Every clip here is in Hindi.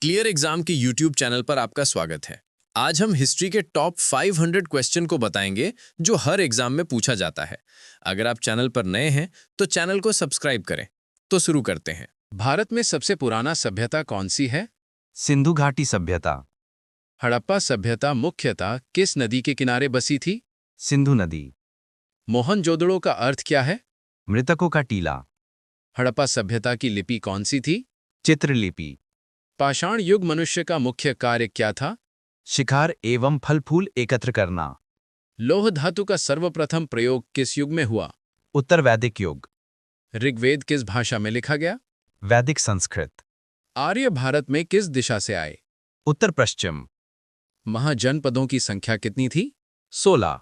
क्लियर एग्जाम के यूट्यूब चैनल पर आपका स्वागत है। आज हम हिस्ट्री के टॉप 500 क्वेश्चन को बताएंगे जो हर एग्जाम में पूछा जाता है। अगर आप चैनल पर नए हैं तो चैनल को सब्सक्राइब करें। तो शुरू करते हैं। भारत में सबसे पुराना सभ्यता कौन सी है? सिंधु घाटी सभ्यता। हड़प्पा सभ्यता मुख्यतः किस नदी के किनारे बसी थी? सिंधु नदी। मोहनजोदड़ो का अर्थ क्या है? मृतकों का टीला। हड़प्पा सभ्यता की लिपि कौन सी थी? चित्रलिपि। पाषाण युग मनुष्य का मुख्य कार्य क्या था? शिकार एवं फल फूल एकत्र करना। लौह धातु का सर्वप्रथम प्रयोग किस युग में हुआ? उत्तर वैदिक युग। ऋग्वेद किस भाषा में लिखा गया? वैदिक संस्कृत। आर्य भारत में किस दिशा से आए? उत्तर पश्चिम। महाजनपदों की संख्या कितनी थी? 16।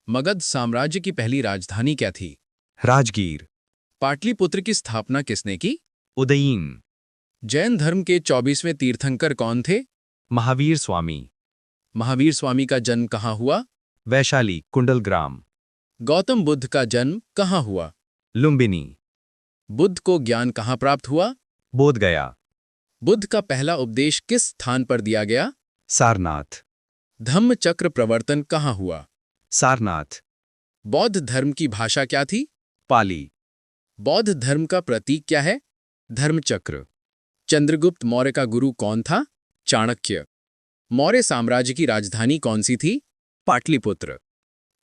मगध साम्राज्य की पहली राजधानी क्या थी? राजगीर। पाटलिपुत्र की स्थापना किसने की? उदयीन। जैन धर्म के 24वें तीर्थंकर कौन थे? महावीर स्वामी। महावीर स्वामी का जन्म कहाँ हुआ? वैशाली कुंडलग्राम। गौतम बुद्ध का जन्म कहाँ हुआ? लुम्बिनी। बुद्ध को ज्ञान कहाँ प्राप्त हुआ? बोध गया। बुद्ध का पहला उपदेश किस स्थान पर दिया गया? सारनाथ। धम्म चक्र प्रवर्तन कहाँ हुआ? सारनाथ। बौद्ध धर्म की भाषा क्या थी? पाली। बौद्ध धर्म का प्रतीक क्या है? धर्मचक्र। चंद्रगुप्त मौर्य का गुरु कौन था? चाणक्य। मौर्य साम्राज्य की राजधानी कौन सी थी? पाटलिपुत्र।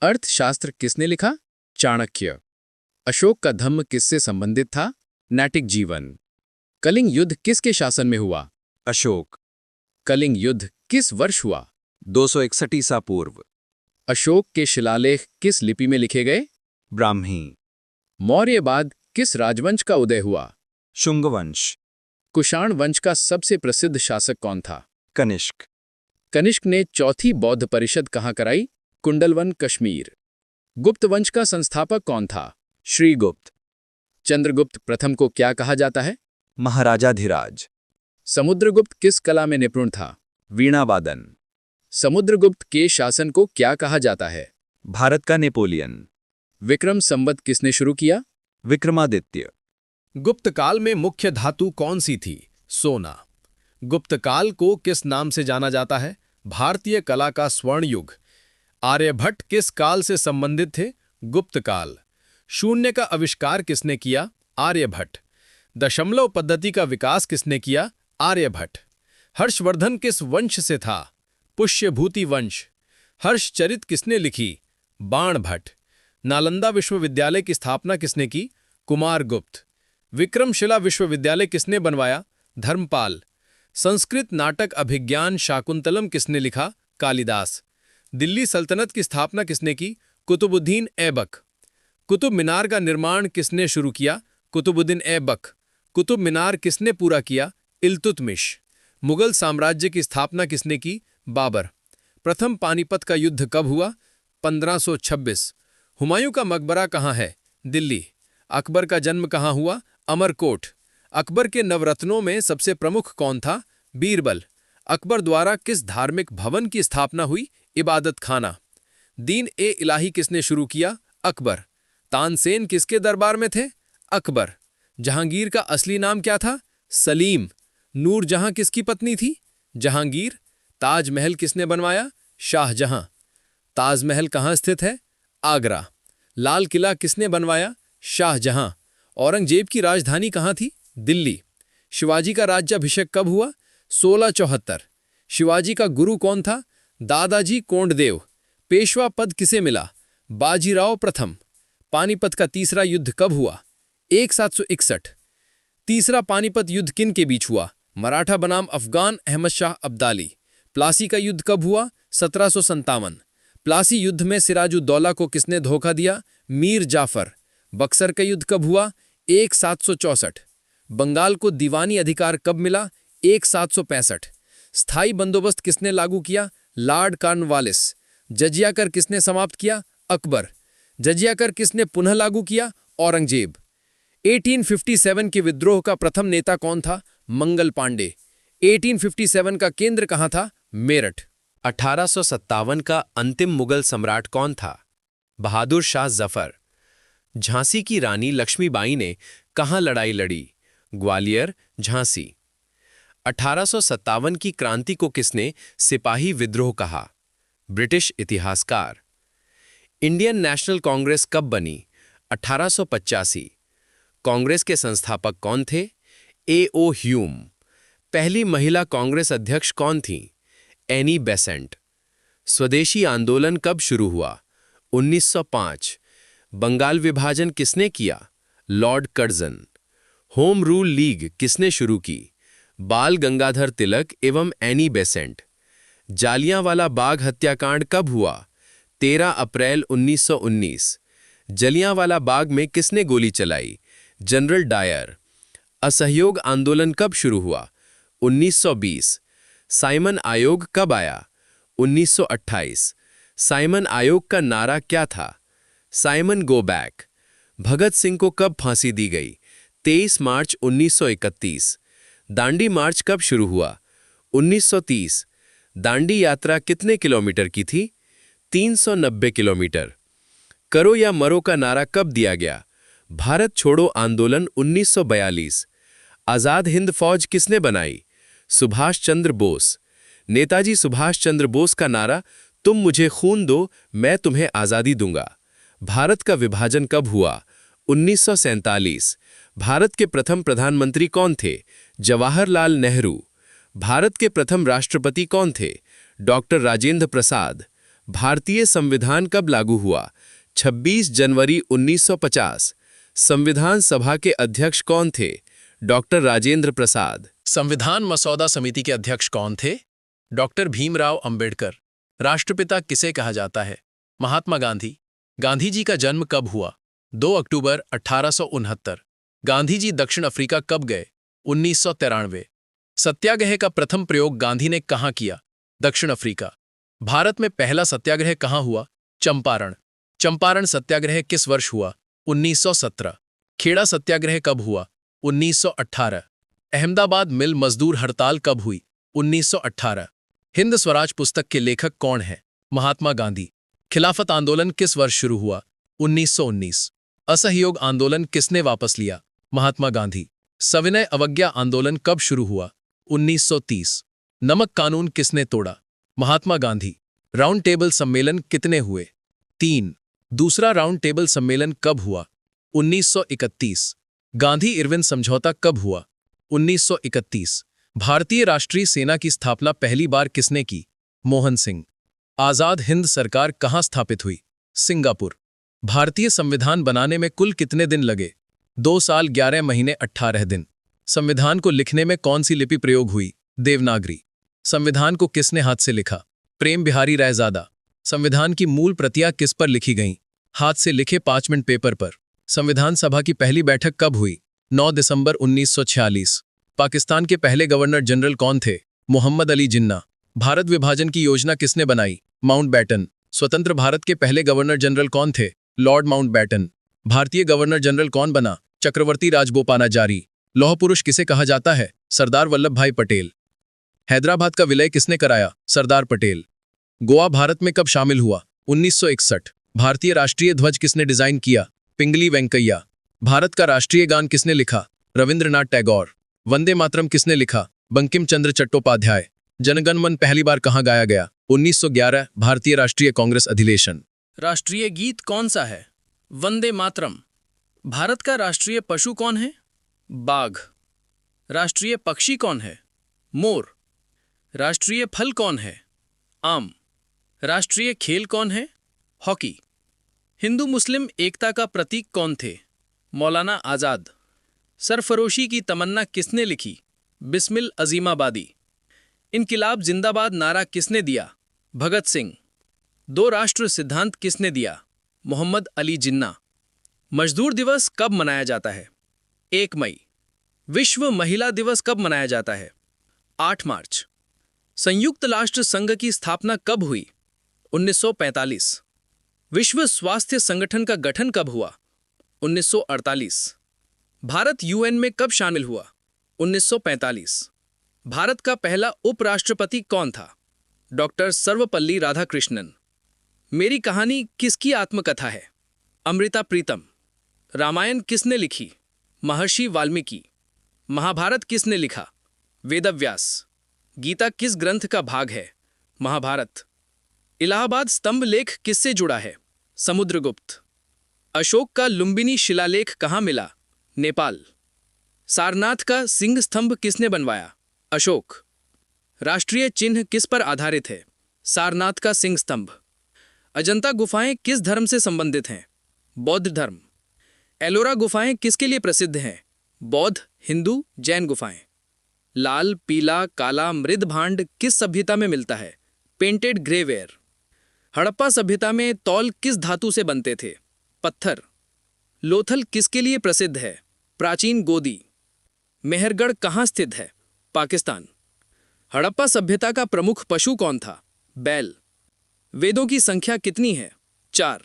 अर्थशास्त्र किसने लिखा? चाणक्य। अशोक का धम्म किससे संबंधित था? नैतिक जीवन। कलिंग युद्ध किसके शासन में हुआ? अशोक। कलिंग युद्ध किस वर्ष हुआ? 261 ईसा पूर्व। अशोक के शिलालेख किस लिपि में लिखे गए? ब्राह्मी। मौर्य बाद किस राजवंश का उदय हुआ? शुंगवंश। कुषाण वंश का सबसे प्रसिद्ध शासक कौन था? कनिष्क। कनिष्क ने चौथी बौद्ध परिषद कहाँ कराई? कुंडलवन, कश्मीर। गुप्त वंश का संस्थापक कौन था? श्रीगुप्त। चंद्रगुप्त प्रथम को क्या कहा जाता है? महाराजाधिराज। समुद्रगुप्त किस कला में निपुण था? वीणावादन। समुद्रगुप्त के शासन को क्या कहा जाता है? भारत का नेपोलियन। विक्रम संवत किसने शुरू किया? विक्रमादित्य। गुप्त काल में मुख्य धातु कौन सी थी? सोना। गुप्त काल को किस नाम से जाना जाता है? भारतीय कला का स्वर्ण युग। आर्यभट्ट किस काल से संबंधित थे? गुप्त काल। शून्य का आविष्कार किसने किया? आर्यभट्ट। दशमलव पद्धति का विकास किसने किया? आर्यभट्ट। हर्षवर्धन किस वंश से था? पुष्यभूति वंश। हर्षचरित किसने लिखी? बाणभट्ट। नालंदा विश्वविद्यालय की स्थापना किसने की? कुमारगुप्त। विक्रमशिला विश्वविद्यालय किसने बनवाया? धर्मपाल। संस्कृत नाटक अभिज्ञान शाकुंतलम किसने लिखा? कालिदास। दिल्ली सल्तनत की स्थापना किसने की? कुतुबुद्दीन ऐबक। कुतुब मीनार का निर्माण किसने शुरू किया? कुतुबुद्दीन ऐबक। कुतुब मीनार किसने पूरा किया? इल्तुतमिश। मुगल साम्राज्य की स्थापना किसने की? बाबर। प्रथम पानीपत का युद्ध कब हुआ? 1526। हुमायूं का मकबरा कहाँ है? दिल्ली। अकबर का जन्म कहाँ हुआ? अमरकोट। अकबर के नवरत्नों में सबसे प्रमुख कौन था? बीरबल। अकबर द्वारा किस धार्मिक भवन की स्थापना हुई? इबादत खाना। दीन ए इलाही किसने शुरू किया? अकबर। तानसेन किसके दरबार में थे? अकबर। जहांगीर का असली नाम क्या था? सलीम। नूरजहां किसकी पत्नी थी? जहांगीर। ताजमहल किसने बनवाया? शाहजहां। ताजमहल कहाँ स्थित है? आगरा। लाल किला किसने बनवाया? शाहजहां। औरंगजेब की राजधानी कहाँ थी? दिल्ली। शिवाजी का राज्याभिषेक कब हुआ? 1674। शिवाजी का गुरु कौन था? दादाजी कोंडदेव। पेशवा पद किसे मिला? बाजीराव प्रथम। पानीपत का तीसरा युद्ध कब हुआ? 1761। तीसरा पानीपत युद्ध किन के बीच हुआ? मराठा बनाम अफगान अहमद शाह अब्दाली। प्लासी का युद्ध कब हुआ? 1757। प्लासी युद्ध में सिराजुद्दौला को किसने धोखा दिया? मीर जाफर। बक्सर का युद्ध कब हुआ? 1764। बंगाल को दीवानी अधिकार कब मिला? 1765। स्थायी बंदोबस्त किसने लागू किया? Lord Cornwallis. जजिया कर किसने समाप्त किया? अकबर। जजिया कर किसने पुनः लागू किया? औरंगजेब। 1857 के विद्रोह का प्रथम नेता कौन था? मंगल पांडे। 1857 का केंद्र कहाँ था? मेरठ। 1857 का अंतिम मुगल सम्राट कौन था? बहादुर शाह जफर। झांसी की रानी लक्ष्मीबाई ने कहाँ लड़ाई लड़ी? ग्वालियर, झांसी। 1857 की क्रांति को किसने सिपाही विद्रोह कहा? ब्रिटिश इतिहासकार। इंडियन नेशनल कांग्रेस कब बनी? 1885। कांग्रेस के संस्थापक कौन थे? ए.ओ. ह्यूम। पहली महिला कांग्रेस अध्यक्ष कौन थीं? Annie Besant. स्वदेशी आंदोलन कब शुरू हुआ? 1905। बंगाल विभाजन किसने किया? Lord Curzon. Home rule league किसने शुरू की? बाल गंगाधर तिलक एवं एनी बेसेंट। जालियांवाला बाग हत्याकांड कब हुआ? 13 अप्रैल 1919। जलियांवाला बाग में किसने गोली चलाई? General Dyer. असहयोग आंदोलन कब शुरू हुआ? 1920। साइमन आयोग कब आया? 1928। साइमन आयोग का नारा क्या था? Simon go back. Bhagat Singh को कब फांसी दी गई? 23 मार्च 1931। दांडी मार्च कब शुरू हुआ? 1930। दांडी यात्रा कितने किलोमीटर की थी? 390 किलोमीटर। करो या मरो का नारा कब दिया गया? भारत छोड़ो आंदोलन 1942। आजाद हिंद फौज किसने बनाई? सुभाष चंद्र बोस। नेताजी सुभाष चंद्र बोस का नारा तुम मुझे खून दो, मैं तुम्हें आजादी दूंगा। भारत का विभाजन कब हुआ? 1947। भारत के प्रथम प्रधानमंत्री कौन थे? जवाहरलाल नेहरू। भारत के प्रथम राष्ट्रपति कौन थे? डॉक्टर राजेंद्र प्रसाद। भारतीय संविधान कब लागू हुआ? 26 जनवरी 1950। संविधान सभा के अध्यक्ष कौन थे? डॉक्टर राजेंद्र प्रसाद। संविधान मसौदा समिति के अध्यक्ष कौन थे? डॉक्टर भीमराव अंबेडकर। राष्ट्रपिता किसे कहा जाता है? महात्मा गांधी। गांधी जी का जन्म कब हुआ? 2 अक्टूबर 1869। गांधी जी दक्षिण अफ्रीका कब गए? 1993। सत्याग्रह का प्रथम प्रयोग गांधी ने कहाँ किया? दक्षिण अफ्रीका। भारत में पहला सत्याग्रह कहाँ हुआ? चंपारण। चंपारण सत्याग्रह किस वर्ष हुआ? 1917। खेड़ा सत्याग्रह कब हुआ? 1918। अहमदाबाद मिल मजदूर हड़ताल कब हुई? 1918। हिंद स्वराज पुस्तक के लेखक कौन है? महात्मा गांधी। खिलाफत आंदोलन किस वर्ष शुरू हुआ? 1919। असहयोग आंदोलन किसने वापस लिया? महात्मा गांधी। सविनय अवज्ञा आंदोलन कब शुरू हुआ? 1930। नमक कानून किसने तोड़ा? महात्मा गांधी। राउंड टेबल सम्मेलन कितने हुए? 3। दूसरा राउंड टेबल सम्मेलन कब हुआ? 1931। गांधी इरविन समझौता कब हुआ? 1931। भारतीय राष्ट्रीय सेना की स्थापना पहली बार किसने की? मोहन सिंह। आजाद हिंद सरकार कहाँ स्थापित हुई? सिंगापुर। भारतीय संविधान बनाने में कुल कितने दिन लगे? 2 साल 11 महीने 18 दिन। संविधान को लिखने में कौन सी लिपि प्रयोग हुई? देवनागरी। संविधान को किसने हाथ से लिखा? प्रेम बिहारी रायजादा। संविधान की मूल प्रतियां किस पर लिखी गईं? हाथ से लिखे पार्चमेंट पेपर पर। संविधान सभा की पहली बैठक कब हुई? 9 दिसंबर 1946। पाकिस्तान के पहले गवर्नर जनरल कौन थे? मोहम्मद अली जिन्ना। भारत विभाजन की योजना किसने बनाई? माउंटबेटन। स्वतंत्र भारत के पहले गवर्नर जनरल कौन थे? Lord Mountbatten. भारतीय गवर्नर जनरल कौन बना? चक्रवर्ती राजगोपालाचारी। लौह पुरुष किसे कहा जाता है? सरदार वल्लभ भाई पटेल। हैदराबाद का विलय किसने कराया? सरदार पटेल। गोवा भारत में कब शामिल हुआ? 1961। भारतीय राष्ट्रीय ध्वज किसने डिजाइन किया? पिंगली वेंकैया। भारत का राष्ट्रीय गान किसने लिखा? रविंद्रनाथ टैगोर। वंदे मातरम किसने लिखा? बंकिम चंद्र चट्टोपाध्याय। जनगण मन पहली बार कहाँ गाया गया? 1911 भारतीय राष्ट्रीय कांग्रेस अधिवेशन। राष्ट्रीय गीत कौन सा है? वंदे मातरम। भारत का राष्ट्रीय पशु कौन है? बाघ। राष्ट्रीय पक्षी कौन है? मोर। राष्ट्रीय फल कौन है? आम। राष्ट्रीय खेल कौन है? हॉकी। हिंदू मुस्लिम एकता का प्रतीक कौन थे? मौलाना आजाद। सरफरोशी की तमन्ना किसने लिखी? बिस्मिल अजीमाबादी। इनकिलाब जिंदाबाद नारा किसने दिया? भगत सिंह। 2 राष्ट्र सिद्धांत किसने दिया? मोहम्मद अली जिन्ना। मजदूर दिवस कब मनाया जाता है? 1 मई। विश्व महिला दिवस कब मनाया जाता है? 8 मार्च। संयुक्त राष्ट्र संघ की स्थापना कब हुई? 1945। विश्व स्वास्थ्य संगठन का गठन कब हुआ? 1948। भारत यूएन में कब शामिल हुआ? 1945। भारत का पहला उपराष्ट्रपति कौन था? डॉक्टर सर्वपल्ली राधाकृष्णन। मेरी कहानी किसकी आत्मकथा है? अमृता प्रीतम। रामायण किसने लिखी? महर्षि वाल्मीकि। महाभारत किसने लिखा? वेदव्यास। गीता किस ग्रंथ का भाग है? महाभारत। इलाहाबाद स्तंभ लेख किससे जुड़ा है? समुद्रगुप्त। अशोक का लुम्बिनी शिलालेख कहाँ मिला? नेपाल। सारनाथ का सिंह स्तंभ किसने बनवाया? अशोक। राष्ट्रीय चिन्ह किस पर आधारित है? सारनाथ का सिंह स्तंभ। अजंता गुफाएं किस धर्म से संबंधित हैं? बौद्ध धर्म। एलोरा गुफाएं किसके लिए प्रसिद्ध हैं? बौद्ध, हिंदू, जैन गुफाएं। लाल, पीला, काला मृद भांड किस सभ्यता में मिलता है? Painted grey ware. हड़प्पा सभ्यता में तौल किस धातु से बनते थे? पत्थर। लोथल किसके लिए प्रसिद्ध है? प्राचीन गोदी। मेहरगढ़ कहाँ स्थित है? पाकिस्तान। हड़प्पा सभ्यता का प्रमुख पशु कौन था? बैल। वेदों की संख्या कितनी है? 4।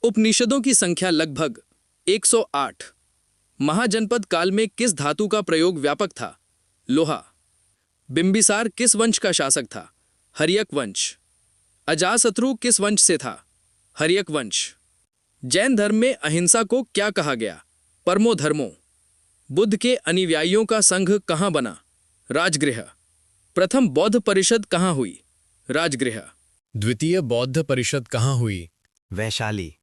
उपनिषदों की संख्या लगभग 108। महाजनपद काल में किस धातु का प्रयोग व्यापक था? लोहा। बिंबिसार किस वंश का शासक था? हर्यक वंश। अजातशत्रु किस वंश से था? हर्यक वंश। जैन धर्म में अहिंसा को क्या कहा गया? परमो धर्मो। बुद्ध के अनुयायियों का संघ कहाँ बना? राजगृह। प्रथम बौद्ध परिषद कहाँ हुई? राजगृह। द्वितीय बौद्ध परिषद कहाँ हुई? वैशाली।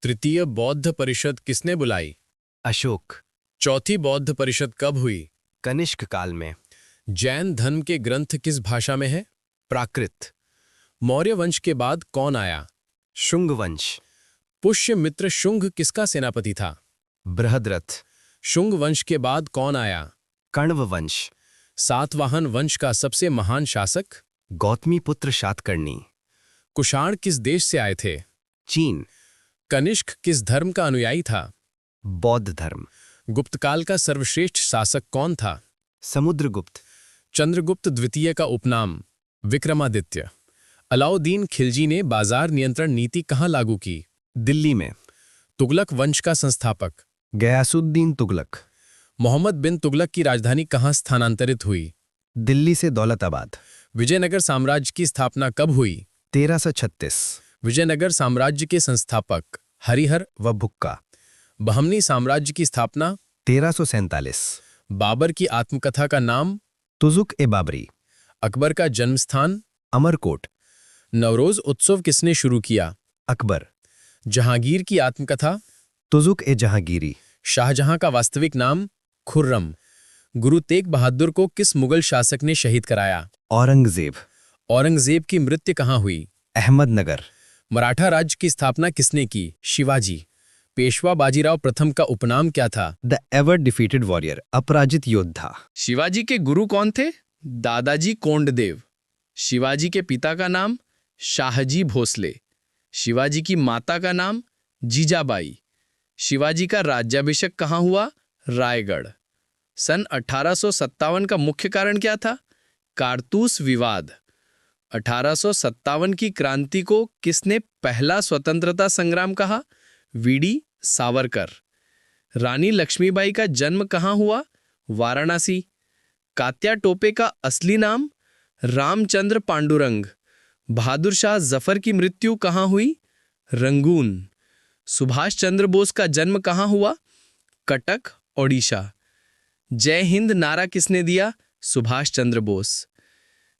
तृतीय बौद्ध परिषद किसने बुलाई? अशोक। चौथी बौद्ध परिषद कब हुई? कनिष्क काल में। जैन धर्म के ग्रंथ किस भाषा में है? प्राकृत। मौर्य वंश के बाद कौन आया? शुंग वंश। पुष्यमित्र शुंग किसका सेनापति था? बृहद्रथ। शुंग वंश के बाद कौन आया? कण्व वंश। सातवाहन वंश का सबसे महान शासक? गौतमी पुत्र शातकर्णी। कुषाण किस देश से आए थे? चीन। कनिष्क किस धर्म का अनुयायी था? बौद्ध धर्म। गुप्तकाल का सर्वश्रेष्ठ शासक कौन था? समुद्रगुप्त। चंद्रगुप्त द्वितीय का उपनाम? विक्रमादित्य। अलाउद्दीन खिलजी ने बाजार नियंत्रण नीति कहाँ लागू की? दिल्ली में। तुगलक वंश का संस्थापक? गयासुद्दीन तुगलक। मोहम्मद बिन तुगलक की राजधानी कहाँ स्थानांतरित हुई? दिल्ली से दौलताबाद। विजयनगर साम्राज्य की स्थापना कब हुई? 1336। विजयनगर साम्राज्य के संस्थापक? हरिहर व भुक्का। बहमनी साम्राज्य की स्थापना? 1347। बाबर की आत्मकथा का नाम? तुजुक ए बाबरी। अकबर का जन्मस्थान? अमरकोट। नवरोज उत्सव किसने शुरू किया? अकबर। जहांगीर की आत्मकथा? तुजुक ए जहांगीरी। शाहजहां का वास्तविक नाम? खुर्रम। गुरु तेग बहादुर को किस मुगल शासक ने शहीद कराया? औरंगजेब। औरंगजेब की मृत्यु कहाँ हुई? अहमदनगर। मराठा राज्य की स्थापना किसने की? शिवाजी। पेशवा बाजीराव प्रथम का उपनाम क्या था? द एवर डिफीटेड वॉरियर, अपराजित योद्धा। शिवाजी के गुरु कौन थे? दादाजी कोंडदेव। शिवाजी के पिता का नाम? शाहजी भोसले। शिवाजी की माता का नाम? जीजाबाई। शिवाजी का राज्याभिषेक कहाँ हुआ? रायगढ़। सन 1857 का मुख्य कारण क्या था? कारतूस विवाद। 1857 की क्रांति को किसने पहला स्वतंत्रता संग्राम कहा? वीडी सावरकर। रानी लक्ष्मीबाई का जन्म कहाँ हुआ? वाराणसी। कात्या टोपे का असली नाम? रामचंद्र पांडुरंग। बहादुर शाह जफर की मृत्यु कहाँ हुई? रंगून। सुभाष चंद्र बोस का जन्म कहाँ हुआ? कटक, ओडिशा। जय हिंद नारा किसने दिया? सुभाष चंद्र बोस।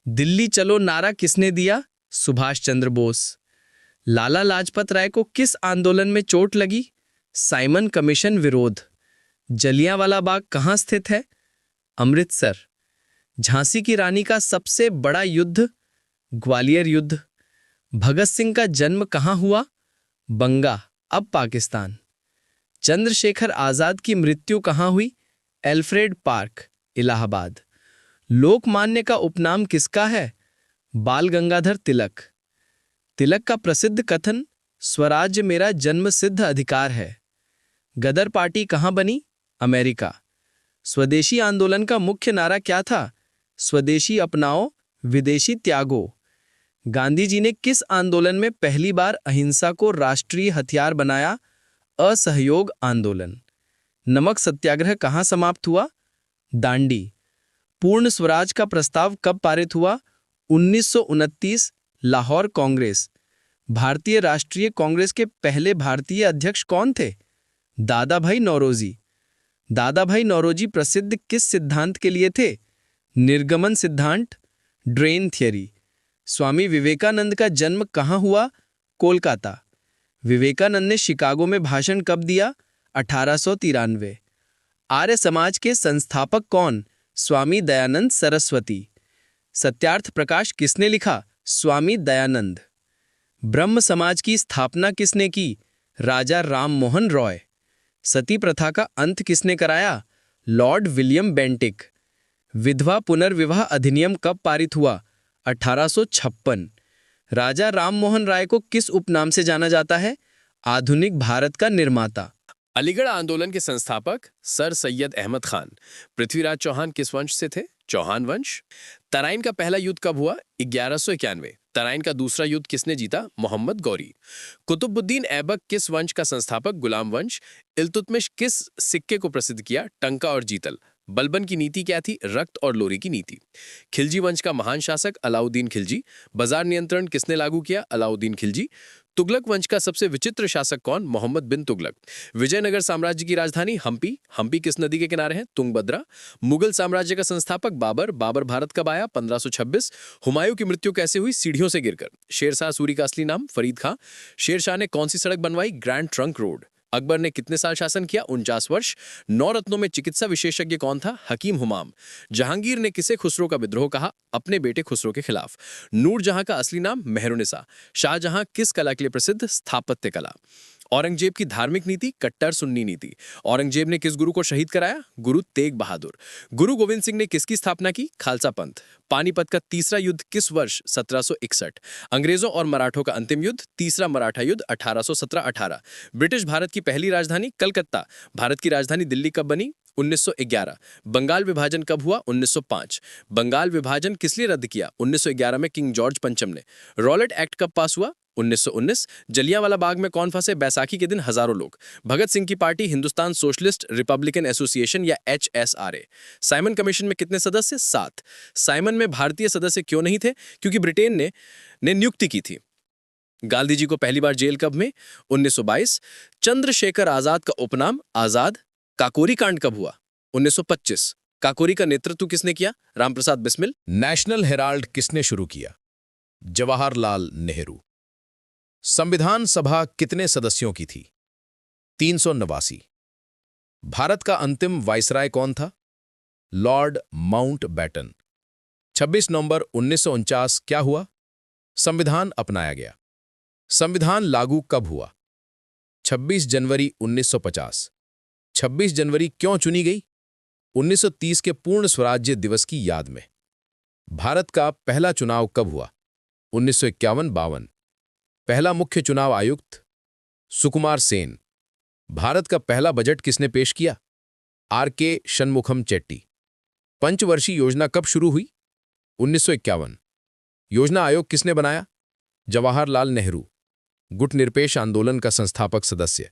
दिल्ली चलो नारा किसने दिया? सुभाष चंद्र बोस। लाला लाजपत राय को किस आंदोलन में चोट लगी? साइमन कमीशन विरोध। जलियांवाला बाग कहाँ स्थित है? अमृतसर। झांसी की रानी का सबसे बड़ा युद्ध? ग्वालियर युद्ध। भगत सिंह का जन्म कहाँ हुआ? बंगा, अब पाकिस्तान। चंद्रशेखर आजाद की मृत्यु कहाँ हुई? Alfred park, Allahabad. लोकमान्य का उपनाम किसका है? बाल गंगाधर तिलक। तिलक का प्रसिद्ध कथन स्वराज्य मेरा जन्मसिद्ध अधिकार है। गदर पार्टी कहाँ बनी? अमेरिका। स्वदेशी आंदोलन का मुख्य नारा क्या था? स्वदेशी अपनाओ, विदेशी त्यागो। गांधी जी ने किस आंदोलन में पहली बार अहिंसा को राष्ट्रीय हथियार बनाया? असहयोग आंदोलन। नमक सत्याग्रह कहाँ समाप्त हुआ? दांडी। पूर्ण स्वराज का प्रस्ताव कब पारित हुआ? 1929, लाहौर कांग्रेस। भारतीय राष्ट्रीय कांग्रेस के पहले भारतीय अध्यक्ष कौन थे? दादा भाई नौरोजी। दादा भाई नौरोजी प्रसिद्ध किस सिद्धांत के लिए थे? निर्गमन सिद्धांत, ड्रेन थियरी। स्वामी विवेकानंद का जन्म कहाँ हुआ? कोलकाता। विवेकानंद ने शिकागो में भाषण कब दिया? 1893। आर्य समाज के संस्थापक कौन? स्वामी दयानंद सरस्वती। सत्यार्थ प्रकाश किसने लिखा? स्वामी दयानंद। ब्रह्म समाज की स्थापना किसने की? राजा राम मोहन रॉय। सती प्रथा का अंत किसने कराया? Lord William Bentinck. विधवा पुनर्विवाह अधिनियम कब पारित हुआ? 1856। राजा राम मोहन राय को किस उपनाम से जाना जाता है? आधुनिक भारत का निर्माता। अलीगढ़ आंदोलन के संस्थापक सर सैयद अहमद खान। पृथ्वीराज चौहान किस वंश से थे? चौहान वंश। तराइन का पहला युद्ध कब हुआ? 1191। तराइन का दूसरा युद्ध किसने जीता? मोहम्मद गौरी। कुतुबुद्दीन ऐबक किस वंश का संस्थापक? गुलाम वंश। इल्तुतमिश किस सिक्के को प्रसिद्ध किया? टंका और जीतल। बलबन की नीति क्या थी? रक्त और लोरी की नीति। खिलजी वंश का महान शासक अलाउद्दीन खिलजी। बाजार नियंत्रण किसने लागू किया? अलाउद्दीन खिलजी। तुगलक वंश का सबसे विचित्र शासक कौन? मोहम्मद बिन तुगलक। विजयनगर साम्राज्य की राजधानी हम्पी। हम्पी किस नदी के किनारे है? तुंगभद्रा। मुगल साम्राज्य का संस्थापक बाबर। बाबर भारत कब आया? 1526। हुमायूं की मृत्यु कैसे हुई? सीढ़ियों से गिरकर। शेरशाह सूरी का असली नाम? फरीद खां। शेरशाह ने कौन सी सड़क बनवाई? Grand trunk road. अकबर ने कितने साल शासन किया? 49 वर्ष। 9 रत्नों में चिकित्सा विशेषज्ञ कौन था? हकीम हुमाम। जहांगीर ने किसे खुसरो का विद्रोह कहा? अपने बेटे खुसरो के खिलाफ। नूरजहां का असली नाम? मेहरुनिसा। शाहजहां किस कला के लिए प्रसिद्ध? स्थापत्य कला। औरंगजेब की धार्मिक नीति? कट्टर सुन्नी नीति। औरंगजेब ने किस गुरु को शहीद कराया? गुरु तेग बहादुर। गुरु गोविंद सिंह ने किसकी स्थापना की? खालसा पंथ। पानीपत का तीसरा युद्ध किस वर्ष? 1761। अंग्रेजों और मराठों का अंतिम युद्ध? तीसरा मराठा युद्ध 1817-18। ब्रिटिश भारत की पहली राजधानी? कलकत्ता। भारत की राजधानी दिल्ली कब बनी? 1911। बंगाल विभाजन कब हुआ? 1905। बंगाल विभाजन किस लिए रद्द किया? 1911 में किंग जॉर्ज पंचम ने। रॉलेट एक्ट कब पास हुआ? 1919। जलियांवाला बाग में कौन फंसे? बैसाखी के दिन हजारों लोग। भगत सिंह की party Hindustan socialist Republican association या HSRA। साइमन कमीशन में कितने सदस्य? 7। साइमन में भारतीय सदस्य क्यों नहीं थे? क्योंकि ब्रिटेन ने नियुक्ति की थी। गांधी जी को पहली बार जेल कब में? 1922। चंद्रशेखर आजाद का उपनाम? आजाद। काकोरी कांड कब हुआ? 1925। काकोरी का नेतृत्व किसने किया? रामप्रसाद बिस्मिल। नेशनल हेराल्ड किसने शुरू किया? जवाहरलाल नेहरू। संविधान सभा कितने सदस्यों की थी? 389। भारत का अंतिम वाइसराय कौन था? Lord Mountbatten. 26 नवंबर 1949 क्या हुआ? संविधान अपनाया गया। संविधान लागू कब हुआ? 26 जनवरी 1950। 26 जनवरी क्यों चुनी गई? 1930 के पूर्ण स्वराज्य दिवस की याद में। भारत का पहला चुनाव कब हुआ? 1951-52। पहला मुख्य चुनाव आयुक्त? सुकुमार सेन। भारत का पहला बजट किसने पेश किया? RK शनमुखम चेट्टी। पंचवर्षीय योजना कब शुरू हुई? 1951। योजना आयोग किसने बनाया? जवाहरलाल नेहरू। गुटनिरपेक्ष आंदोलन का संस्थापक सदस्य?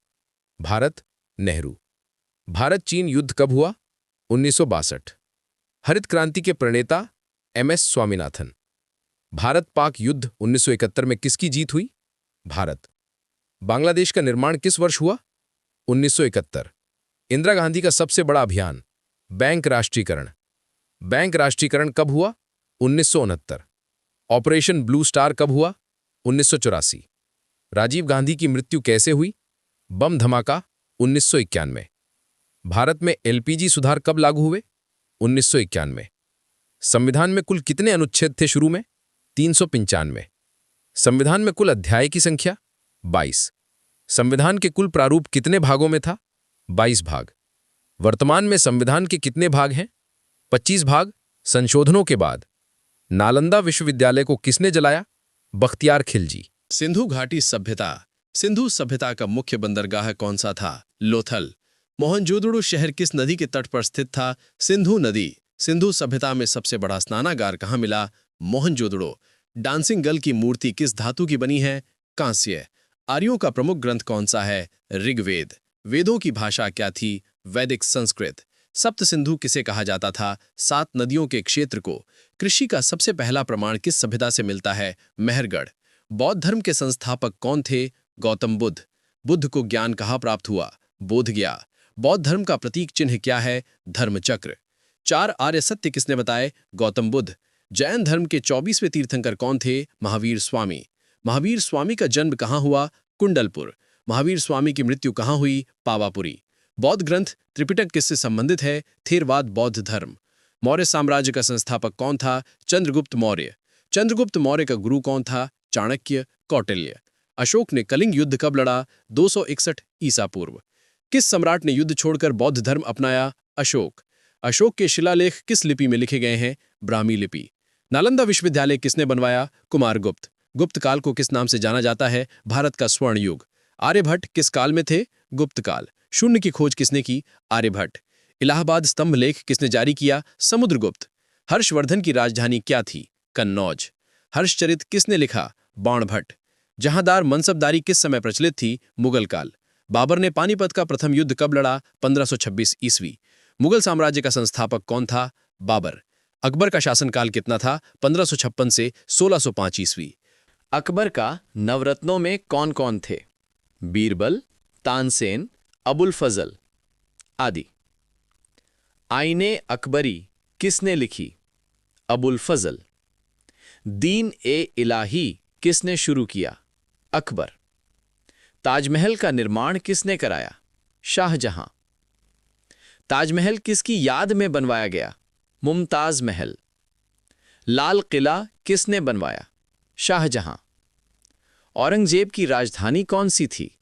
भारत, नेहरू। भारत चीन युद्ध कब हुआ? 1962। हरित क्रांति के प्रणेता? MS स्वामीनाथन। भारत पाक युद्ध 1971 में किसकी जीत हुई? भारत। बांग्लादेश का निर्माण किस वर्ष हुआ? 1971। इंदिरा गांधी का सबसे बड़ा अभियान? बैंक राष्ट्रीयकरण। बैंक राष्ट्रीयकरण कब हुआ? 1969। ऑपरेशन ब्लू स्टार कब हुआ? 1984। राजीव गांधी की मृत्यु कैसे हुई? बम धमाका 1991। भारत में LPG सुधार कब लागू हुए? 1991। संविधान में कुल कितने अनुच्छेद थे शुरू में? 395। संविधान में कुल अध्याय की संख्या? 22। संविधान के कुल प्रारूप कितने भागों में था? 22 भाग। वर्तमान में संविधान के कितने भाग हैं? 25 भाग। संशोधनों के बाद नालंदा विश्वविद्यालय को किसने जलाया? बख्तियार खिलजी। सिंधु घाटी सभ्यता। सिंधु सभ्यता का मुख्य बंदरगाह कौन सा था? लोथल। मोहनजोदड़ो शहर किस नदी के तट पर स्थित था? सिंधु नदी। सिंधु सभ्यता में सबसे बड़ा स्नानागार कहाँ मिला? मोहनजोदड़ो। डांसिंग गर्ल की मूर्ति किस धातु की बनी है? कांस्य। आर्यों का प्रमुख ग्रंथ कौन सा है? ऋग्वेद। वेदों की भाषा क्या थी? वैदिक संस्कृत। सप्त सिंधु किसे कहा जाता था? 7 नदियों के क्षेत्र को। कृषि का सबसे पहला प्रमाण किस सभ्यता से मिलता है? मेहरगढ़। बौद्ध धर्म के संस्थापक कौन थे? गौतम बुद्ध। बुद्ध को ज्ञान कहाँ प्राप्त हुआ? बोधगया। बौद्ध धर्म का प्रतीक चिन्ह क्या है? धर्मचक्र। 4 आर्य सत्य किसने बताए? गौतम बुद्ध। जैन धर्म के 24वें तीर्थंकर कौन थे? महावीर स्वामी। महावीर स्वामी का जन्म कहाँ हुआ? कुंडलपुर। महावीर स्वामी की मृत्यु कहाँ हुई? पावापुरी। बौद्ध ग्रंथ त्रिपिटक किससे संबंधित है? थेरवाद बौद्ध धर्म। मौर्य साम्राज्य का संस्थापक कौन था? चंद्रगुप्त मौर्य। चंद्रगुप्त मौर्य का गुरु कौन था? चाणक्य, कौटिल्य। अशोक ने कलिंग युद्ध कब लड़ा? 261 ईसा पूर्व। किस सम्राट ने युद्ध छोड़कर बौद्ध धर्म अपनाया? अशोक। अशोक के शिलालेख किस लिपि में लिखे गए हैं? ब्राह्मी लिपि। नालंदा विश्वविद्यालय किसने बनवाया? कुमारगुप्त। गुप्त काल को किस नाम से जाना जाता है? भारत का स्वर्ण युग। आर्यभट्ट किस काल में थे? गुप्त काल। शून्य की खोज किसने की? आर्यभट्ट। इलाहाबाद स्तंभ लेख किसने जारी किया? समुद्रगुप्त। हर्षवर्धन की राजधानी क्या थी? कन्नौज। हर्षचरित किसने लिखा? बाणभट्ट। जहांदार मनसबदारी किस समय प्रचलित थी? मुगल काल। बाबर ने पानीपत का प्रथम युद्ध कब लड़ा? 1526 ईस्वी। मुगल साम्राज्य का संस्थापक कौन था? बाबर। अकबर का शासनकाल कितना था? 1556 से 1605 ईस्वी। अकबर का नवरत्नों में कौन कौन थे? बीरबल, तानसेन, अबुल फजल आदि। आईने अकबरी किसने लिखी? अबुल फजल। दीन ए इलाही किसने शुरू किया? अकबर। ताजमहल का निर्माण किसने कराया? शाहजहां। ताजमहल किसकी याद में बनवाया गया? मुमताज महल। लाल किला किसने बनवाया? शाहजहां। औरंगजेब की राजधानी कौन सी थी?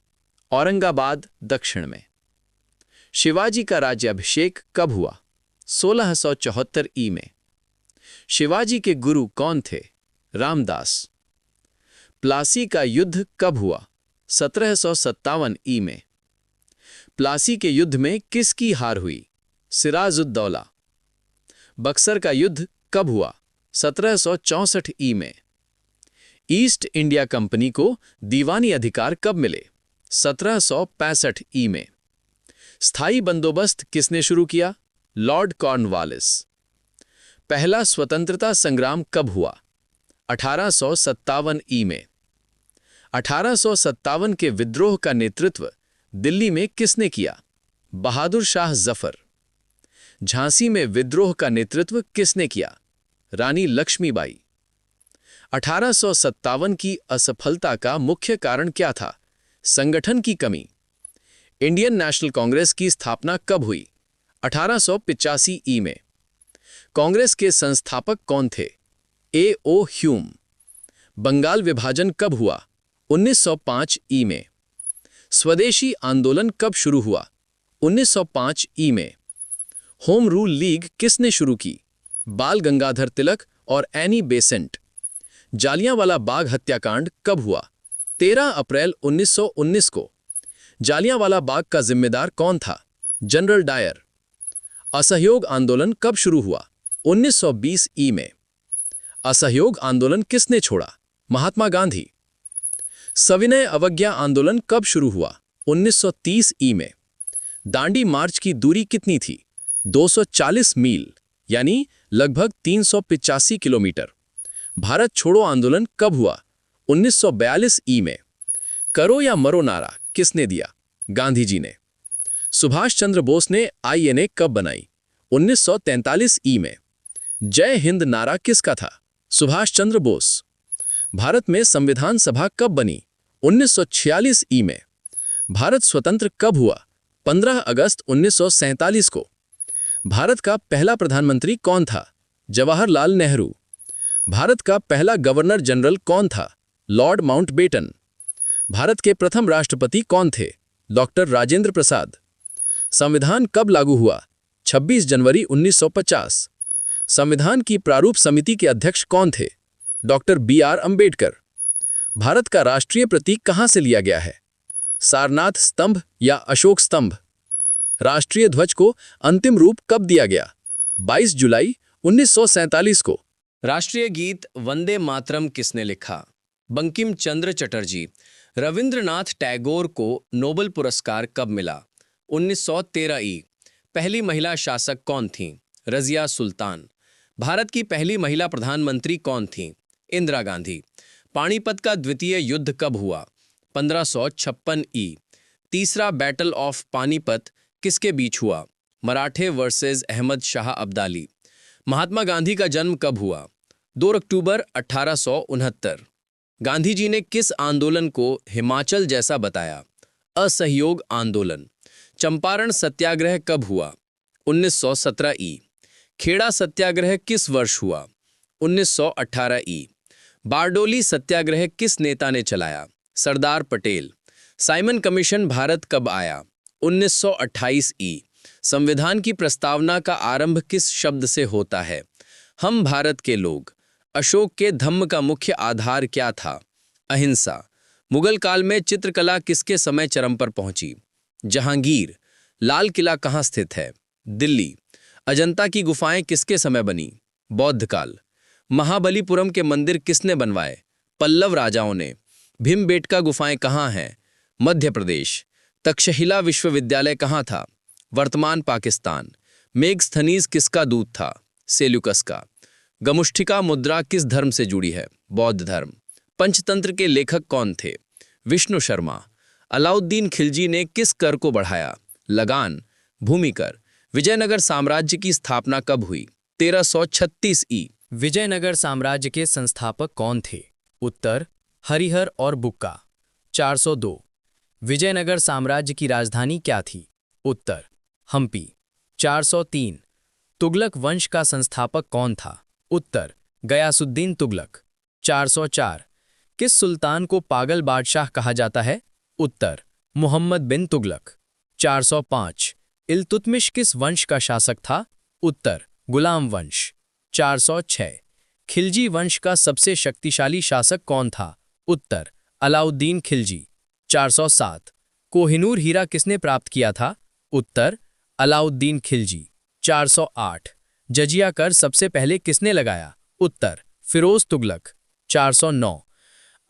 औरंगाबाद, दक्षिण में। शिवाजी का राज्याभिषेक कब हुआ? 1674 ई में। शिवाजी के गुरु कौन थे? रामदास। प्लासी का युद्ध कब हुआ? 1757 ई में। प्लासी के युद्ध में किसकी हार हुई? सिराजुद्दौला। बक्सर का युद्ध कब हुआ? 1764 ई में। ईस्ट इंडिया कंपनी को दीवानी अधिकार कब मिले? 1765 ई में। स्थायी बंदोबस्त किसने शुरू किया? Lord Cornwallis. पहला स्वतंत्रता संग्राम कब हुआ? 1857 ई में। 1857 के विद्रोह का नेतृत्व दिल्ली में किसने किया? बहादुर शाह जफर। झांसी में विद्रोह का नेतृत्व किसने किया? रानी लक्ष्मीबाई। 1857 की असफलता का मुख्य कारण क्या था? संगठन की कमी। इंडियन नेशनल कांग्रेस की स्थापना कब हुई? 1885 ई में। कांग्रेस के संस्थापक कौन थे? ए ओ ह्यूम। बंगाल विभाजन कब हुआ? 1905 ई में। स्वदेशी आंदोलन कब शुरू हुआ? 1905 ई में। होम रूल लीग किसने शुरू की? बाल गंगाधर तिलक और एनी बेसेंट। जालियांवाला बाग हत्याकांड कब हुआ? 13 अप्रैल 1919 को। जालियांवाला बाग का जिम्मेदार कौन था? General Dyer. असहयोग आंदोलन कब शुरू हुआ? 1920 ई में। असहयोग आंदोलन किसने छोड़ा? महात्मा गांधी। सविनय अवज्ञा आंदोलन कब शुरू हुआ? 1930 ई में। दांडी मार्च की दूरी कितनी थी? 240 मील यानी लगभग 385 किलोमीटर। भारत छोड़ो आंदोलन कब हुआ? 1942 ई में। करो या मरो नारा किसने दिया? गांधी जी ने। सुभाष चंद्र बोस ने आईएनए कब बनाई? 1943 ई में। जय हिंद नारा किसका था? सुभाष चंद्र बोस। भारत में संविधान सभा कब बनी? 1946 ई में। भारत स्वतंत्र कब हुआ? 15 अगस्त 1947 को। भारत का पहला प्रधानमंत्री कौन था? जवाहरलाल नेहरू। भारत का पहला गवर्नर जनरल कौन था? Lord Mountbatten. भारत के प्रथम राष्ट्रपति कौन थे? डॉक्टर राजेंद्र प्रसाद। संविधान कब लागू हुआ? 26 जनवरी 1950। संविधान की प्रारूप समिति के अध्यक्ष कौन थे? Doctor BR Ambedkar. भारत का राष्ट्रीय प्रतीक कहां से लिया गया है? सारनाथ स्तंभ या अशोक स्तंभ। राष्ट्रीय ध्वज को अंतिम रूप कब दिया गया? 22 जुलाई 1947 को। राष्ट्रीय गीत वंदे मातरम किसने लिखा? बंकिम चंद्र चटर्जी। रविंद्रनाथ टैगोर को नोबेल पुरस्कार कब मिला? 1913 ई। पहली महिला शासक कौन थीं? रजिया सुल्तान। भारत की पहली महिला प्रधानमंत्री कौन थीं? इंदिरा गांधी। पानीपत का द्वितीय युद्ध कब हुआ? 1556 ई। तीसरा बैटल ऑफ पानीपत किसके बीच हुआ? मराठे वर्सेस अहमद शाह अब्दाली। महात्मा गांधी का जन्म कब हुआ? 2 अक्टूबर 1869। गांधी जी ने किस आंदोलन को हिमाचल जैसा बताया? असहयोग आंदोलन। चंपारण सत्याग्रह कब हुआ? 1917 ई। खेड़ा सत्याग्रह किस वर्ष हुआ? 1918 ई। बारडोली सत्याग्रह किस नेता ने चलाया? सरदार पटेल। साइमन कमीशन भारत कब आया? 1928 ई। संविधान की प्रस्तावना का आरंभ किस शब्द से होता है? हम भारत के लोग। अशोक के धम्म का मुख्य आधार क्या था? अहिंसा। मुगल काल में चित्रकला किसके समय चरम पर पहुंची? जहांगीर। लाल किला कहाँ स्थित है? दिल्ली। अजंता की गुफाएं किसके समय बनी? बौद्ध काल। महाबलीपुरम के मंदिर किसने बनवाए? पल्लव राजाओं ने। भीमबेटका गुफाएं कहाँ हैं? मध्य प्रदेश। तक्षशिला विश्वविद्यालय कहाँ था? वर्तमान पाकिस्तान। मेघस्थनीज किसका दूत था? सेल्यूकस का। गमुष्ठिका मुद्रा किस धर्म से जुड़ी है? बौद्ध धर्म। पंचतंत्र के लेखक कौन थे? विष्णु शर्मा। अलाउद्दीन खिलजी ने किस कर को बढ़ाया? लगान। भूमिकर। विजयनगर साम्राज्य की स्थापना कब हुई? 1336 ई। विजयनगर साम्राज्य के संस्थापक कौन थे? उत्तर हरिहर और बुक्का। 402। विजयनगर साम्राज्य की राजधानी क्या थी? उत्तर हम्पी। 403। तुगलक वंश का संस्थापक कौन था? उत्तर गयासुद्दीन तुगलक। 404। किस सुल्तान को पागल बादशाह कहा जाता है? उत्तर मुहम्मद बिन तुगलक। 405। इल्तुतमिश किस वंश का शासक था? उत्तर गुलाम वंश। 406। खिलजी वंश का सबसे शक्तिशाली शासक कौन था? उत्तर अलाउद्दीन खिलजी। 407। कोहिनूर हीरा किसने प्राप्त किया था? उत्तर अलाउद्दीन खिलजी। 408। जजिया कर सबसे पहले किसने लगाया? उत्तर फिरोज तुगलक। 409।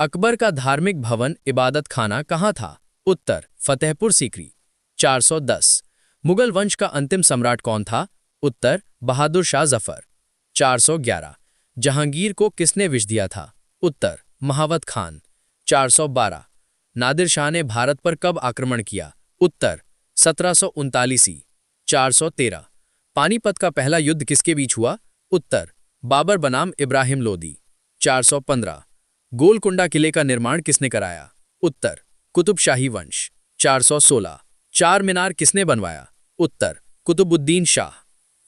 अकबर का धार्मिक भवन इबादत खाना कहाँ था? उत्तर फतेहपुर सीकरी। 410। मुगल वंश का अंतिम सम्राट कौन था? उत्तर बहादुर शाह जफर। 411। जहांगीर को किसने विष दिया था? उत्तर महावत खान। 412। नादिर शाह ने भारत पर कब आक्रमण किया? उत्तर 1739 ई। 413। पानीपत का पहला युद्ध किसके बीच हुआ? उत्तर बाबर बनाम इब्राहिम लोदी। 415। गोलकुंडा किले का निर्माण किसने कराया? उत्तर कुतुब शाही वंश। 416। चार मीनार किसने बनवाया? उत्तर कुतुबुद्दीन शाह।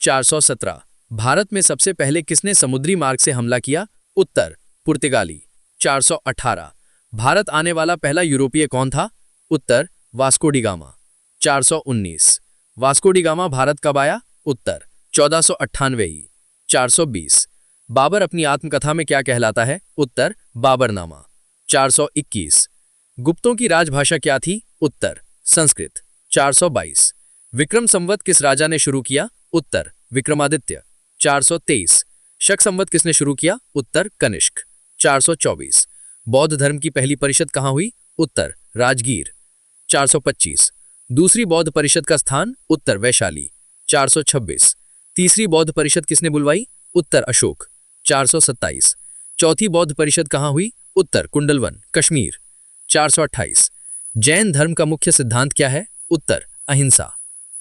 417। भारत में सबसे पहले किसने समुद्री मार्ग से हमला किया? उत्तर पुर्तगाली। 418। भारत आने वाला पहला यूरोपीय कौन था? उत्तर Vasco da Gama. 419। Vasco da Gama Bharat कब आया? उत्तर 1498 ई। 420। बाबर अपनी आत्मकथा में क्या कहलाता है? उत्तर बाबरनामा। 421। गुप्तों की राजभाषा क्या थी? उत्तर संस्कृत। 422। विक्रम संवत किस राजा ने शुरू किया? उत्तर विक्रमादित्य। 423। शक संवत किसने शुरू किया? उत्तर कनिष्क। 424। बौद्ध धर्म की पहली परिषद कहाँ हुई? उत्तर राजगीर। 425। दूसरी बौद्ध परिषद का स्थान? उत्तर वैशाली। 426। तीसरी बौद्ध परिषद किसने बुलवाई? उत्तर अशोक। 427। चौथी बौद्ध परिषद कहाँ हुई? उत्तर कुंडलवन, कश्मीर। 428। जैन धर्म का मुख्य सिद्धांत क्या है? उत्तर अहिंसा।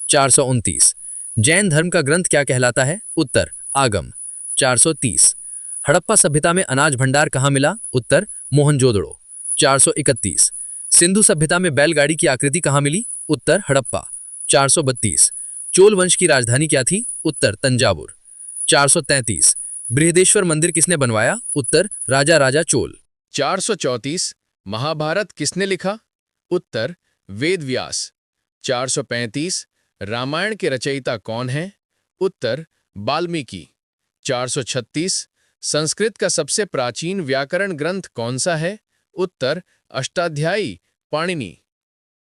429। जैन धर्म का ग्रंथ क्या कहलाता है? उत्तर आगम। 430। हड़प्पा सभ्यता में अनाज भंडार कहाँ मिला? उत्तर मोहनजोदड़ो। 431। सिंधु सभ्यता में बैलगाड़ी की आकृति कहाँ मिली? उत्तर हड़प्पा। 432। चोल वंश की राजधानी क्या थी? उत्तर तंजावुर। 433। बृहदेश्वर मंदिर किसने बनवाया? उत्तर राजा राजा चोल। 434। महाभारत किसने लिखा? उत्तर वेद व्यास। 435। रामायण के रचयिता कौन हैं? उत्तर वाल्मीकि। 436। संस्कृत का सबसे प्राचीन व्याकरण ग्रंथ कौन सा है? उत्तर अष्टाध्यायी पाणिनि।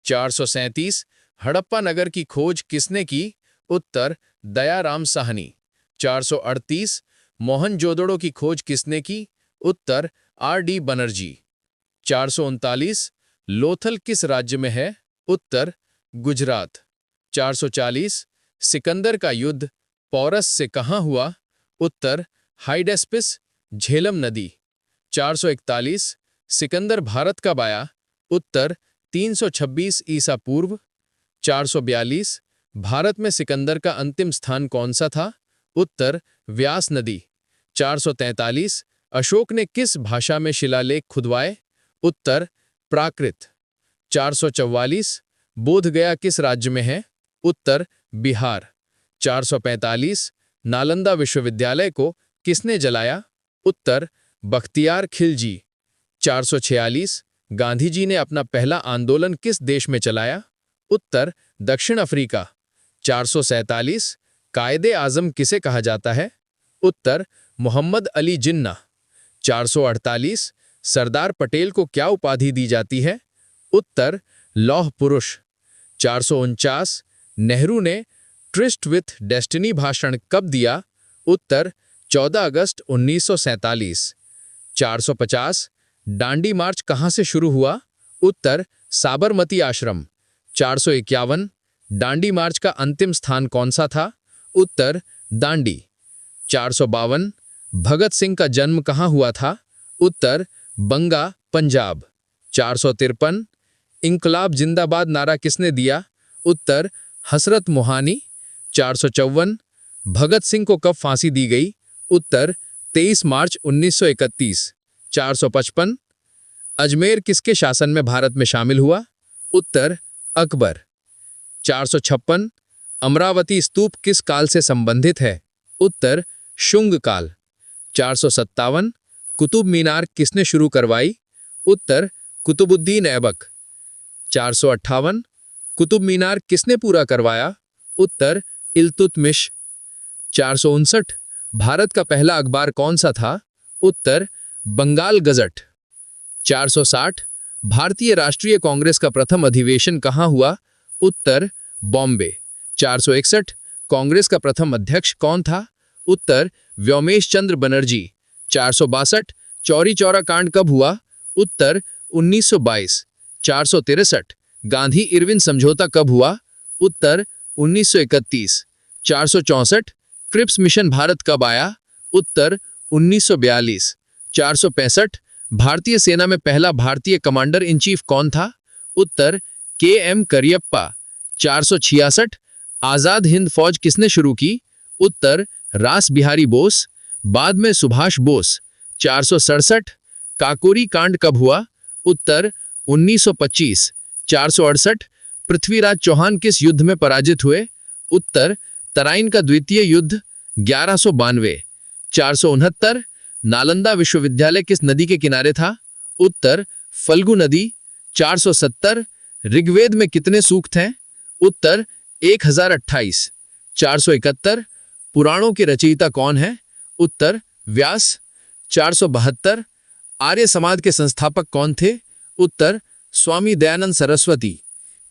437। हड़प्पा नगर की खोज किसने की? उत्तर दयाराम साहनी। 438। मोहनजोदड़ो की खोज किसने की? उत्तर R.D. बनर्जी। 439। लोथल किस राज्य में है? उत्तर गुजरात। 440। सिकंदर का युद्ध पौरस से कहाँ हुआ? उत्तर हाइडेस्पिस, झेलम नदी। 441। सिकंदर भारत कब आया? उत्तर 326 ईसा पूर्व। 442। भारत में सिकंदर का अंतिम स्थान कौन सा था? उत्तर व्यास नदी। 443 अशोक ने किस भाषा में शिलालेख खुदवाए? उत्तर प्राकृत। 444 बोधगया किस राज्य में है? उत्तर बिहार। 445 नालंदा विश्वविद्यालय को किसने जलाया? उत्तर बख्तियार खिलजी। 446 गांधी जी ने अपना पहला आंदोलन किस देश में चलाया? उत्तर दक्षिण अफ्रीका। 447 कायदे आजम किसे कहा जाता है? उत्तर मोहम्मद अली जिन्ना। 448 सरदार पटेल को क्या उपाधि दी जाती है? उत्तर लौह पुरुष। 449 नेहरू ने ट्रिस्ट विथ डेस्टिनी भाषण कब दिया? उत्तर 14 अगस्त 1947। 450 दांडी मार्च कहां से शुरू हुआ? उत्तर साबरमती आश्रम। 451 दांडी मार्च का अंतिम स्थान कौन सा था? उत्तर दांडी। 452 भगत सिंह का जन्म कहां हुआ था? उत्तर बंगा, पंजाब। 453 इंकलाब जिंदाबाद नारा किसने दिया? उत्तर हसरत मोहानी। 454 भगत सिंह को कब फांसी दी गई? उत्तर 23 मार्च 1931। 455 अजमेर किसके शासन में भारत में शामिल हुआ? उत्तर अकबर। 456 अमरावती स्तूप किस काल से संबंधित है? उत्तर शुंग काल। 457 कुतुब मीनार किसने शुरू करवाई? उत्तर कुतुबुद्दीन ऐबक। 458 कुतुब मीनार किसने पूरा करवाया? उत्तर इल्तुतमिश। 459 भारत का पहला अखबार कौन सा था? उत्तर बंगाल गजट। 460 भारतीय राष्ट्रीय कांग्रेस का प्रथम अधिवेशन कहां हुआ? उत्तर बॉम्बे। 461 कांग्रेस का प्रथम अध्यक्ष कौन था? उत्तर व्योमेश चंद्र बनर्जी। 462 चौरी चौरा कांड कब हुआ? उत्तर 1922। 463 गांधी इरविन समझौता कब हुआ? उत्तर 1931। 464 क्रिप्स मिशन भारत कब आया? उत्तर 1942। 465 भारतीय सेना में पहला भारतीय कमांडर इन चीफ कौन था? उत्तर के.एम. करियप्पा। 466 आजाद हिंद फौज किसने शुरू की? उत्तर रास बिहारी बोस, बाद में सुभाष बोस। 467 काकोरी कांड कब हुआ? उत्तर 1925। 468 पृथ्वीराज चौहान किस युद्ध में पराजित हुए? उत्तर तराइन का द्वितीय युद्ध 1192। 469 नालंदा विश्वविद्यालय किस नदी के किनारे था? उत्तर फल्गु नदी। 470 ऋग्वेद में कितने सूक्त हैं? उत्तर 1028। 471 पुराणों के रचयिता कौन है? उत्तर व्यास। 472 आर्य समाज के संस्थापक कौन थे? उत्तर स्वामी दयानंद सरस्वती।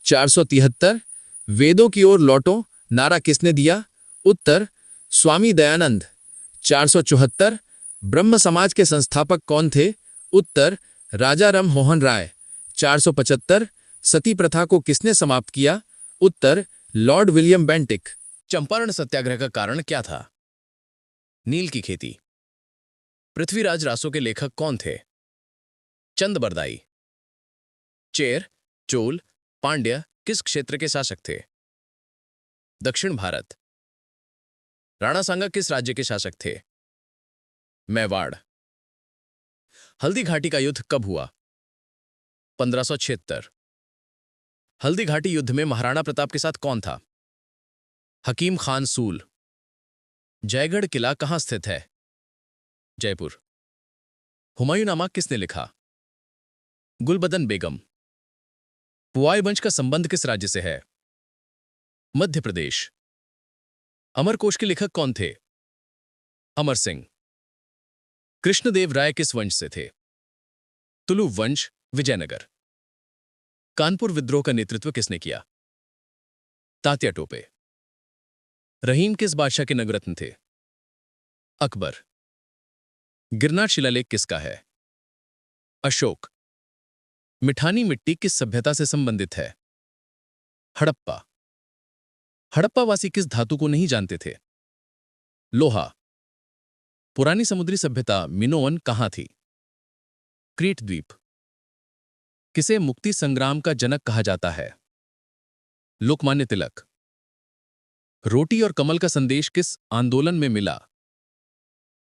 473 वेदों की ओर लौटो नारा किसने दिया? उत्तर स्वामी दयानंद। 474 ब्रह्म समाज के संस्थापक कौन थे? उत्तर राजा राम मोहन राय। 475 सती प्रथा को किसने समाप्त किया? उत्तर लॉर्ड विलियम बेंटिक। चंपारण सत्याग्रह का कारण क्या था? नील की खेती। पृथ्वीराज रासो के लेखक कौन थे? चंद बरदाई। चेर, चोल, पांड्य किस क्षेत्र के शासक थे? दक्षिण भारत। राणा सांगा किस राज्य के शासक थे? मेवाड़। हल्दी घाटी का युद्ध कब हुआ? 1576। हल्दी घाटी युद्ध में महाराणा प्रताप के साथ कौन था? हकीम खान सूल। जयगढ़ किला कहां स्थित है? जयपुर। हुमायूंनामा किसने लिखा? गुलबदन बेगम। पुआई वंश का संबंध किस राज्य से है? मध्य प्रदेश। अमरकोश के लेखक कौन थे? अमर सिंह। कृष्णदेव राय किस वंश से थे? तुलु वंश, विजयनगर। कानपुर विद्रोह का नेतृत्व किसने किया? तात्या टोपे। रहीम किस बादशाह के नगरत्न थे? अकबर। गिरनार शिलालेख किसका है? अशोक। मिठानी मिट्टी किस सभ्यता से संबंधित है? हड़प्पा। हड़प्पावासी किस धातु को नहीं जानते थे? लोहा। पुरानी समुद्री सभ्यता मिनोअन कहां थी? क्रीट द्वीप। किसे मुक्ति संग्राम का जनक कहा जाता है? लोकमान्य तिलक। रोटी और कमल का संदेश किस आंदोलन में मिला?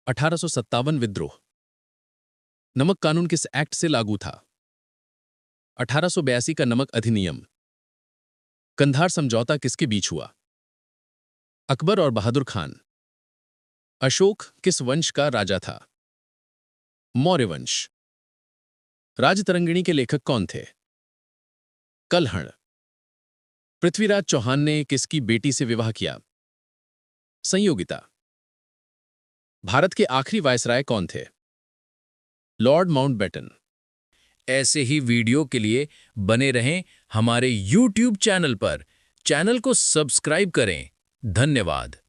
1857 विद्रोह। नमक कानून किस एक्ट से लागू था? 1882 का नमक अधिनियम। कंधार समझौता किसके बीच हुआ? अकबर और बहादुर खान। अशोक किस वंश का राजा था? मौर्य वंश। राजतरंगिणी के लेखक कौन थे? कल्हण। पृथ्वीराज चौहान ने किसकी बेटी से विवाह किया? संयोगिता। भारत के आखिरी वायसराय कौन थे? Lord Mountbatten. ऐसे ही वीडियो के लिए बने रहें हमारे YouTube चैनल पर। चैनल को सब्सक्राइब करें। धन्यवाद।